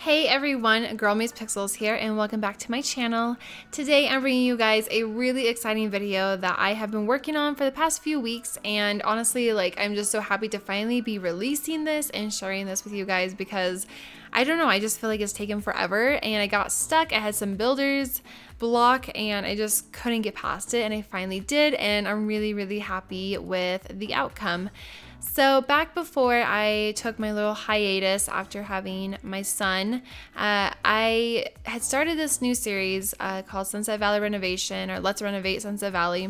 Hey everyone, GirlMeetsPixels here and welcome back to my channel. Today I'm bringing you guys a really exciting video that I have been working on for the past few weeks, and honestly I'm just so happy to finally be releasing this and sharing this with you guys because I don't know, I just feel like it's taken forever and I got stuck. I had some builder's block and I just couldn't get past it, and I finally did, and I'm really happy with the outcome. So back before I took my little hiatus after having my son, I had started this new series called Sunset Valley Renovation, or Let's Renovate Sunset Valley.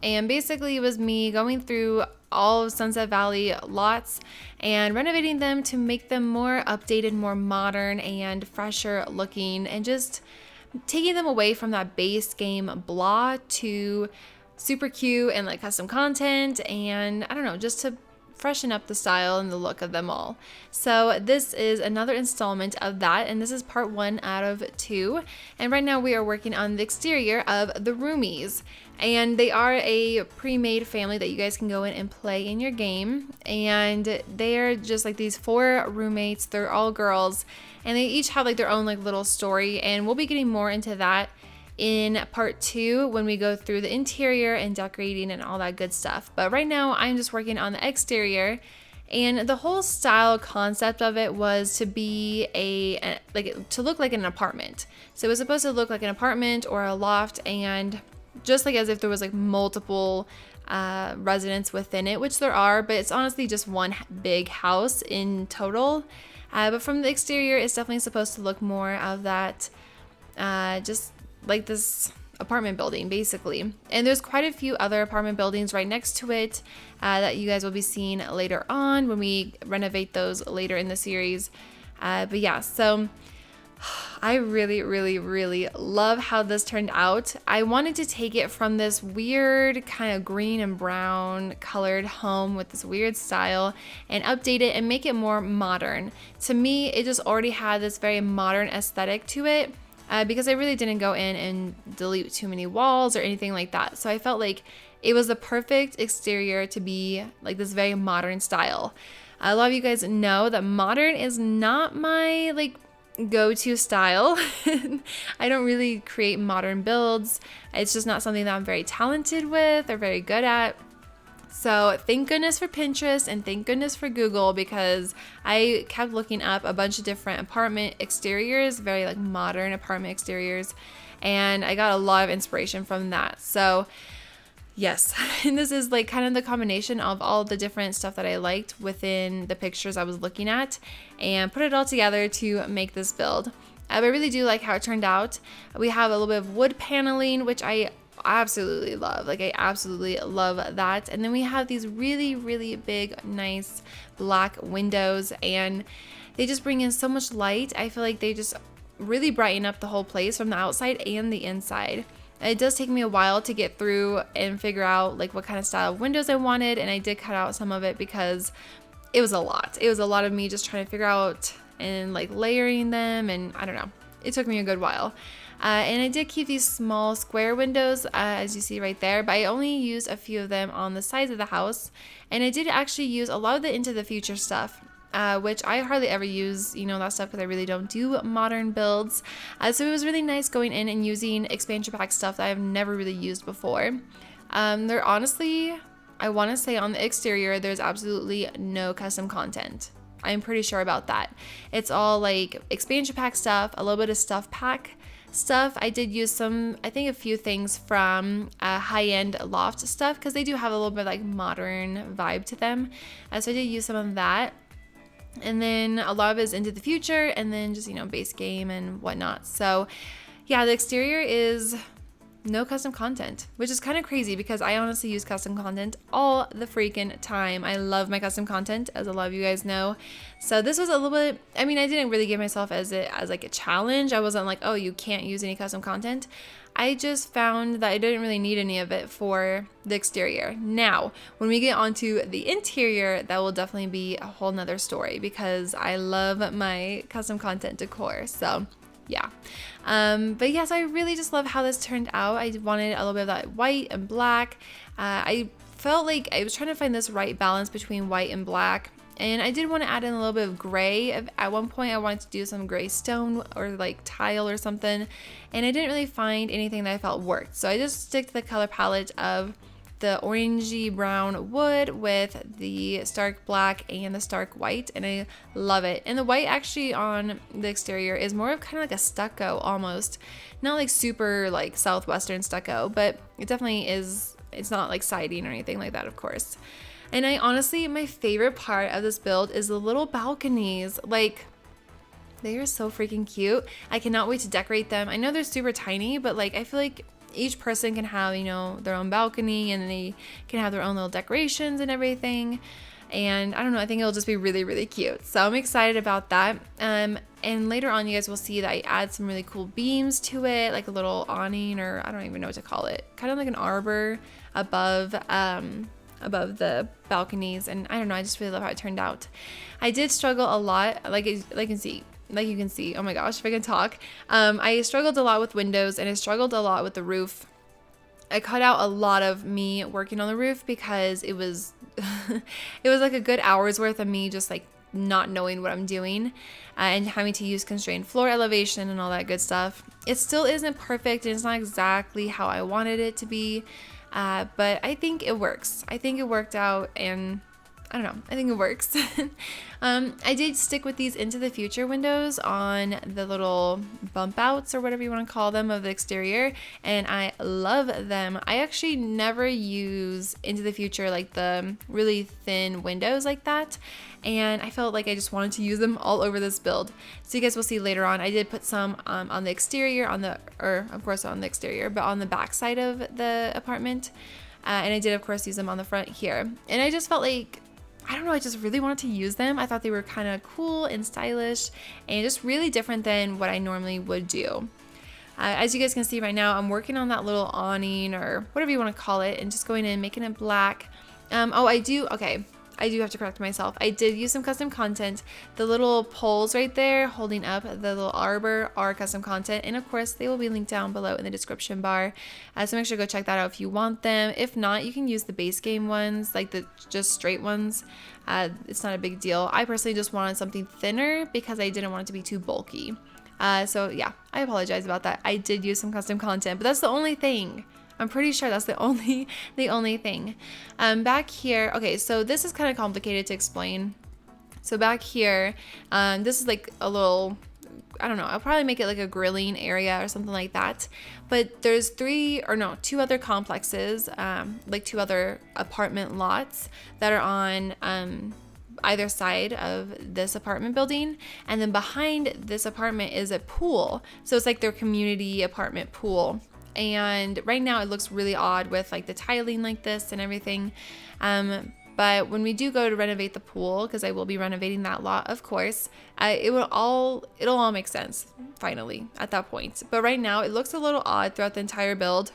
And basically it was me going through all of Sunset Valley lots and renovating them to make them more updated, more modern and fresher looking, and just taking them away from that base game blah to super cute and custom content, and I don't know, just to freshen up the style and the look of them all. So this is another installment of that, and this is part 1 out of 2. And right now we are working on the exterior of the Roomies, and they are a pre-made family that you guys can go in and play in your game. And they're just these 4 roommates. They're all girls, and they each have their own little story, and we'll be getting more into that in part 2 when we go through the interior and decorating and all that good stuff. But right now I'm just working on the exterior, and the whole style concept of it was to be to look like an apartment. So it was supposed to look like an apartment or a loft, and just as if there was multiple residents within it, which there are, but it's honestly just one big house in total. But from the exterior it's definitely supposed to look more of that just this apartment building basically. And there's quite a few other apartment buildings right next to it that you guys will be seeing later on when we renovate those later in the series. But yeah, so I really love how this turned out. I wanted to take it from this weird kind of green and brown colored home with this weird style and update it and make it more modern. To me, it just already had this very modern aesthetic to it. Because I really didn't go in and delete too many walls or anything like that. So I felt like it was the perfect exterior to be this very modern style. A lot of you guys know that modern is not my go-to style. I don't really create modern builds. It's just not something that I'm very talented with or very good at. So thank goodness for Pinterest and thank goodness for Google, because I kept looking up a bunch of different apartment exteriors, very modern apartment exteriors, and I got a lot of inspiration from that. So yes, and this is kind of the combination of all the different stuff that I liked within the pictures I was looking at, and put it all together to make this build. I really do like how it turned out. We have a little bit of wood paneling, which I absolutely love. I absolutely love that. And then we have these really big, nice black windows, and they just bring in so much light. I feel like they just really brighten up the whole place from the outside and the inside. It does take me a while to get through and figure out what kind of style of windows I wanted, and I did cut out some of it because it was a lot. It was a lot of me just trying to figure out and layering them, and I don't know. It took me a good while. And I did keep these small square windows, as you see right there, but I only used a few of them on the sides of the house. And I did actually use a lot of the Into the Future stuff, which I hardly ever use, that stuff, because I really don't do modern builds. So it was really nice going in and using expansion pack stuff that I've never really used before. There honestly, I want to say on the exterior, there's absolutely no custom content. I'm pretty sure about that. It's all expansion pack stuff, a little bit of stuff pack stuff. I did use I think a few things from high-end loft stuff, because they do have a little bit modern vibe to them. So I did use some of that. And then a lot of it is Into the Future, and then just, base game and whatnot. So yeah, the exterior is no custom content, which is kind of crazy because I honestly use custom content all the freaking time. I love my custom content, as a lot of you guys know. So this was a little bit, I didn't really give myself as a challenge. I wasn't oh, you can't use any custom content. I just found that I didn't really need any of it for the exterior. Now, when we get onto the interior, that will definitely be a whole nother story, because I love my custom content decor. So yeah. But yes, I really just love how this turned out. I wanted a little bit of that white and black. I felt like I was trying to find this right balance between white and black. And I did want to add in a little bit of gray. At one point I wanted to do some gray stone or like tile or something, and I didn't really find anything that I felt worked. So I just stick to the color palette of the orangey brown wood with the stark black and the stark white, and I love it. And the white actually on the exterior is more of kind of like a stucco almost. Not like super like southwestern stucco, but it definitely is. It's not like siding or anything like that, of course. And I honestly, my favorite part of this build is the little balconies. Like, they are so freaking cute. I cannot wait to decorate them. I know they're super tiny, but like I feel like each person can have, you know, their own balcony, and they can have their own little decorations and everything. And I don't know, I think it'll just be really, really cute. So I'm excited about that. And later on, you guys will see that I add some really cool beams to it, like a little awning, or I don't even know what to call it. Kind of like an arbor above the balconies. And I don't know, I just really love how it turned out. I did struggle a lot, like you can see, oh my gosh, if I can talk. I struggled a lot with windows, and I struggled a lot with the roof. I cut out a lot of me working on the roof because it was it was like a good hour's worth of me just like not knowing what I'm doing, and having to use constrained floor elevation and all that good stuff. It still isn't perfect, and it's not exactly how I wanted it to be, but I think it works. I think it worked out, and I don't know, I think it works. I did stick with these Into the Future windows on the little bump outs or whatever you want to call them of the exterior, and I love them. I actually never use Into the Future, like the really thin windows like that, and I felt like I just wanted to use them all over this build. So you guys will see later on, I did put some on the exterior, of course on the exterior, but on the back side of the apartment, and I did of course use them on the front here. And I just felt like, I don't know, I just really wanted to use them. I thought they were kind of cool and stylish and just really different than what I normally would do. As you guys can see right now, I'm working on that little awning or whatever you want to call it, and just going in, making it black. I do have to correct myself. I did use some custom content. The little poles right there holding up the little arbor are custom content, and of course they will be linked down below in the description bar. So make sure to go check that out if you want them. If not, you can use the base game ones, like the just straight ones. It's not a big deal. I personally just wanted something thinner because I didn't want it to be too bulky. So yeah, I apologize about that. I did use some custom content, but that's the only thing. I'm pretty sure that's the only thing. Back here, okay, so this is kind of complicated to explain. So back here, this is like a little, I don't know, I'll probably make it like a grilling area or something like that. But there's two other complexes, like two other apartment lots that are on either side of this apartment building, and then behind this apartment is a pool. So it's like their community apartment pool. And right now it looks really odd with like the tiling like this and everything. But when we do go to renovate the pool, because I will be renovating that lot, of course, it'll all make sense finally at that point. But right now it looks a little odd throughout the entire build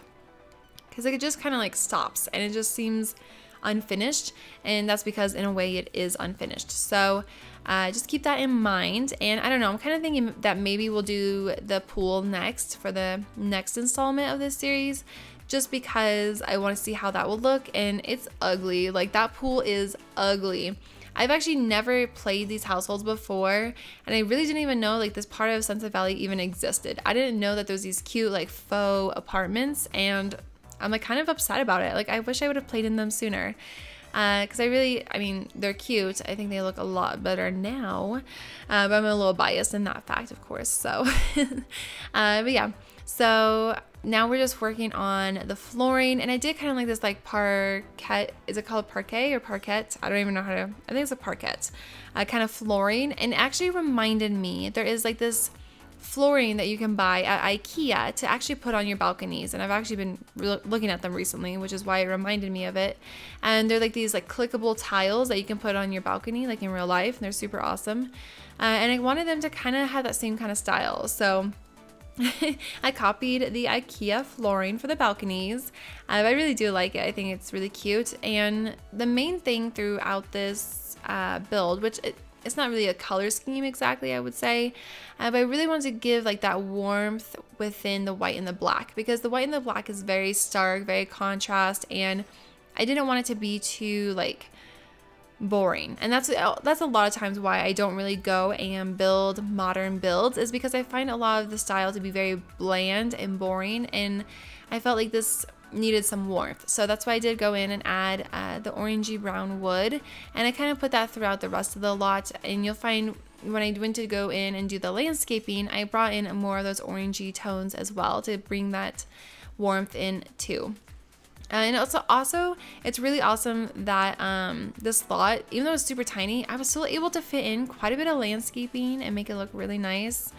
because it just kind of like stops and it just seems unfinished, and that's because in a way it is unfinished. So just keep that in mind. And I don't know, I'm kind of thinking that maybe we'll do the pool next for the next installment of this series, just because I want to see how that will look. And it's ugly, like that pool is ugly. I've actually never played these households before, and I really didn't even know like this part of Sunset Valley even existed. I didn't know that there was these cute like faux apartments, and I'm like kind of upset about it. Like I wish I would have played in them sooner. Because I mean, they're cute. I think they look a lot better now. But I'm a little biased in that fact, of course. So, but yeah. So now we're just working on the flooring. And I did kind of like this like parquet. Is it called parquet or parquet? I don't even know how to, I think it's a parquet. Kind of flooring. And it actually reminded me, there is like this flooring that you can buy at IKEA to actually put on your balconies, and I've actually been looking at them recently, which is why it reminded me of it. And they're like these like clickable tiles that you can put on your balcony like in real life, and they're super awesome. And I wanted them to kind of have that same kind of style, so I copied the IKEA flooring for the balconies. I really do like it. I think it's really cute. And the main thing throughout this build, which it's not really a color scheme exactly, I would say, but I really wanted to give like that warmth within the white and the black, because the white and the black is very stark, very contrast, and I didn't want it to be too like, boring. And that's a lot of times why I don't really go and build modern builds, is because I find a lot of the style to be very bland and boring, and I felt like this needed some warmth. So that's why I did go in and add the orangey brown wood, and I kind of put that throughout the rest of the lot. And you'll find when I went to go in and do the landscaping, I brought in more of those orangey tones as well to bring that warmth in too. And also, it's really awesome that this lot, even though it's super tiny, I was still able to fit in quite a bit of landscaping and make it look really nice.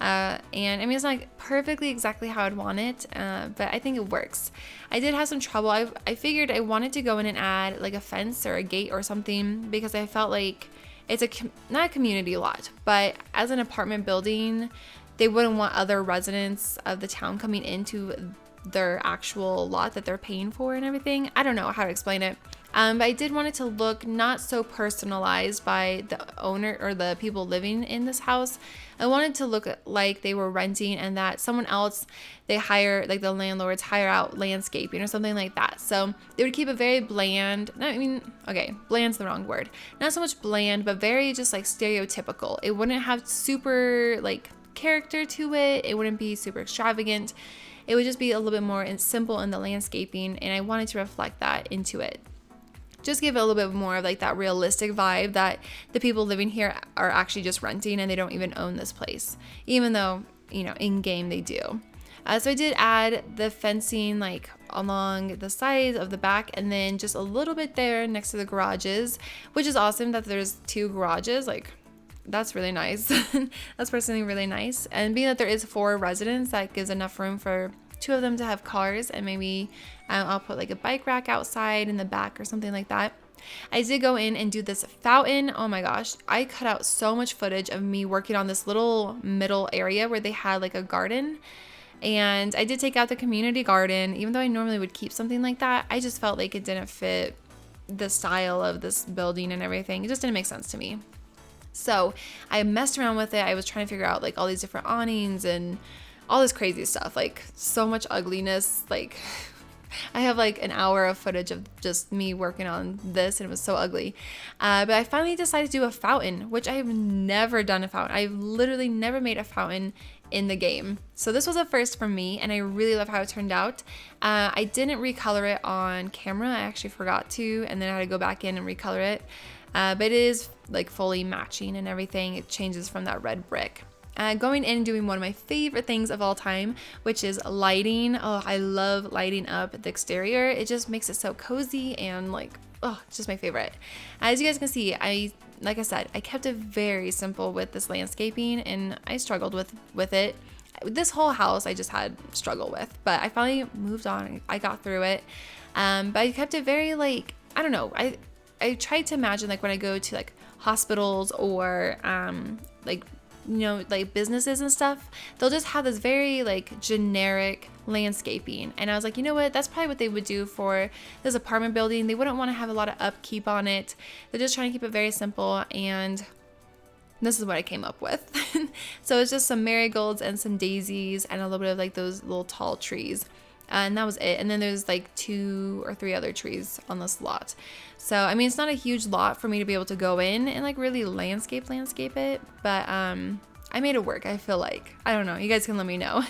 And I mean, it's not perfectly exactly how I'd want it, but I think it works. I did have some trouble. I figured I wanted to go in and add like a fence or a gate or something, because I felt like it's not a community lot, but as an apartment building, they wouldn't want other residents of the town coming into their actual lot that they're paying for and everything. I don't know how to explain it. But I did want it to look not so personalized by the owner or the people living in this house. I wanted to look like they were renting, and that someone else, they hire, like the landlords hire out landscaping or something like that. So they would keep it very bland. Bland's the wrong word. Not so much bland, but very just like stereotypical. It wouldn't have super like character to it. It wouldn't be super extravagant. It would just be a little bit more simple in the landscaping, and I wanted to reflect that into it. Just give it a little bit more of like that realistic vibe that the people living here are actually just renting and they don't even own this place, even though, you know, in game they do. So I did add the fencing like along the sides of the back, and then just a little bit there next to the garages, which is awesome that there's 2 garages. Like, that's really nice. That's personally really nice. And being that there is 4 residents, that gives enough room for 2 of them to have cars, and maybe I'll put like a bike rack outside in the back or something like that. I did go in and do this fountain. Oh my gosh, I cut out so much footage of me working on this little middle area where they had like a garden. And I did take out the community garden. Even though I normally would keep something like that, I just felt like it didn't fit the style of this building and everything. It just didn't make sense to me. So I messed around with it. I was trying to figure out like all these different awnings and all this crazy stuff, like so much ugliness. Like, I have like an hour of footage of just me working on this, and it was so ugly. But I finally decided to do a fountain, which I have never done a fountain. I've literally never made a fountain in the game. So this was a first for me, and I really love how it turned out. I didn't recolor it on camera. I actually forgot to, and then I had to go back in and recolor it. But it is like fully matching and everything. It changes from that red brick. Going in and doing one of my favorite things of all time, which is lighting. Oh, I love lighting up the exterior. It just makes it so cozy and like, oh, it's just my favorite. As you guys can see, like I said, I kept it very simple with this landscaping, and I struggled with it. This whole house I just had struggle with, but I finally moved on. I got through it. But I kept it very like, I don't know. I tried to imagine like when I go to like hospitals or like, you know, like businesses and stuff, they'll just have this very like generic landscaping. And I was like, you know what, that's probably what they would do for this apartment building. They wouldn't want to have a lot of upkeep on it. They're just trying to keep it very simple, and this is what I came up with. So it's just some marigolds and some daisies and a little bit of like those little tall trees. And that was it. And then there's like 2 or 3 other trees on this lot. So, I mean, it's not a huge lot for me to be able to go in and like really landscape it. But I made it work, I feel like. I don't know. You guys can let me know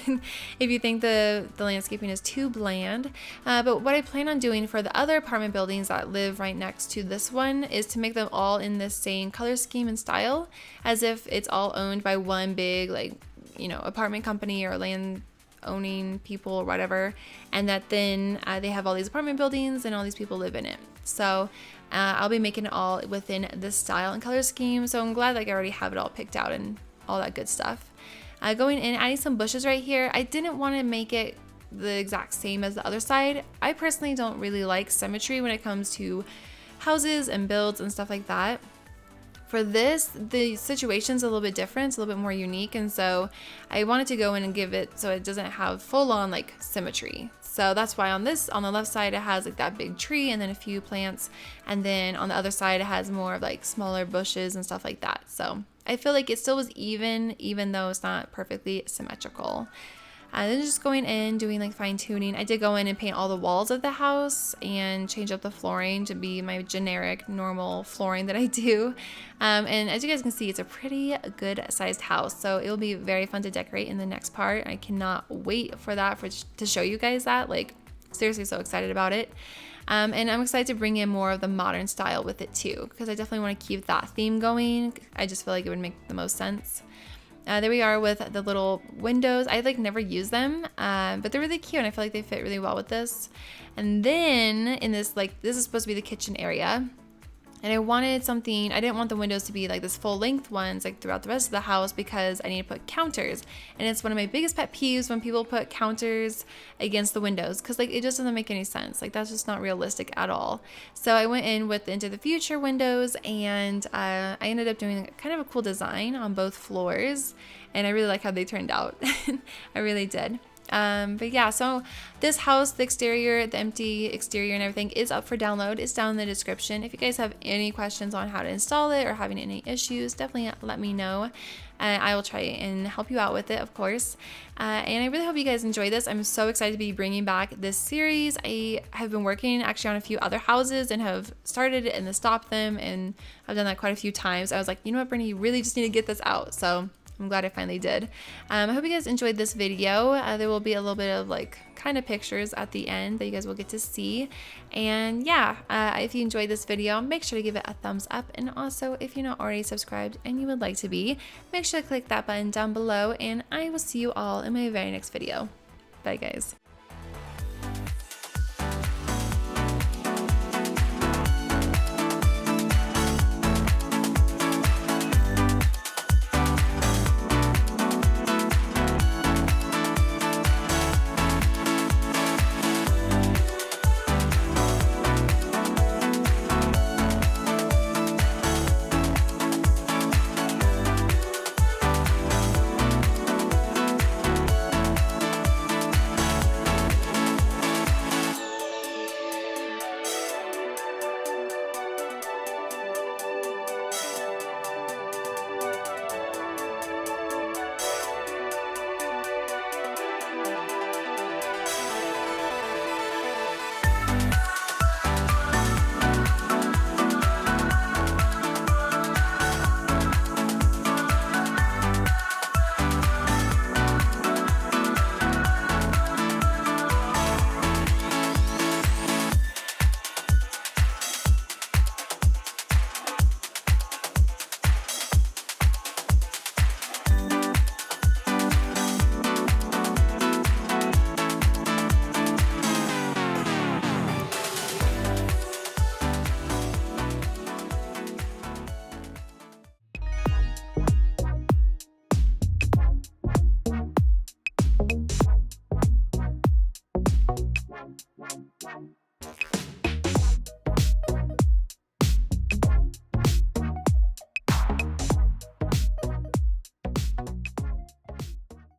if you think the landscaping is too bland. But what I plan on doing for the other apartment buildings that live right next to this one is to make them all in the same color scheme and style, as if it's all owned by one big, like, you know, apartment company or land owning people or whatever, and that then they have all these apartment buildings and all these people live in it. So I'll be making it all within this style and color scheme. So I'm glad like I already have it all picked out and all that good stuff. Going in, adding some bushes right here. I didn't want to make it the exact same as the other side. I personally don't really like symmetry when it comes to houses and builds and stuff like that. For this, the situation's a little bit different, it's a little bit more unique, and so I wanted to go in and give it so it doesn't have full-on like symmetry. So that's why on the left side, it has like that big tree and then a few plants, and then on the other side, it has more of like smaller bushes and stuff like that. So I feel like it still was even though it's not perfectly symmetrical. Then just going in, doing like fine tuning. I did go in and paint all the walls of the house and change up the flooring to be my generic normal flooring that I do. And as you guys can see, it's a pretty good sized house, so it'll be very fun to decorate in the next part. I cannot wait for that, to show you guys that. Like, seriously, so excited about it. And I'm excited to bring in more of the modern style with it too, because I definitely want to keep that theme going. I just feel like it would make the most sense. There we are with the little windows. I like never use them, but they're really cute and I feel like they fit really well with this. And then in this, like, this is supposed to be the kitchen area. And I wanted something, I didn't want the windows to be like this full length ones like throughout the rest of the house, because I need to put counters. And it's one of my biggest pet peeves when people put counters against the windows, because like it just doesn't make any sense. Like, that's just not realistic at all. So I went in with the Into the Future windows, and I ended up doing kind of a cool design on both floors. And I really like how they turned out. I really did. But yeah, so this house, the exterior, the empty exterior and everything is up for download. It's down in the description. If you guys have any questions on how to install it or having any issues, definitely let me know. I will try and help you out with it, of course. And I really hope you guys enjoy this. I'm so excited to be bringing back this series. I have been working actually on a few other houses and have started it and then stopped them. And I've done that quite a few times. I was like, you know what, Brittany, you really just need to get this out. So I'm glad I finally did. I hope you guys enjoyed this video. There will be a little bit of like kind of pictures at the end that you guys will get to see. And yeah, if you enjoyed this video, make sure to give it a thumbs up. And also, if you're not already subscribed and you would like to be, make sure to click that button down below. And I will see you all in my very next video. Bye, guys.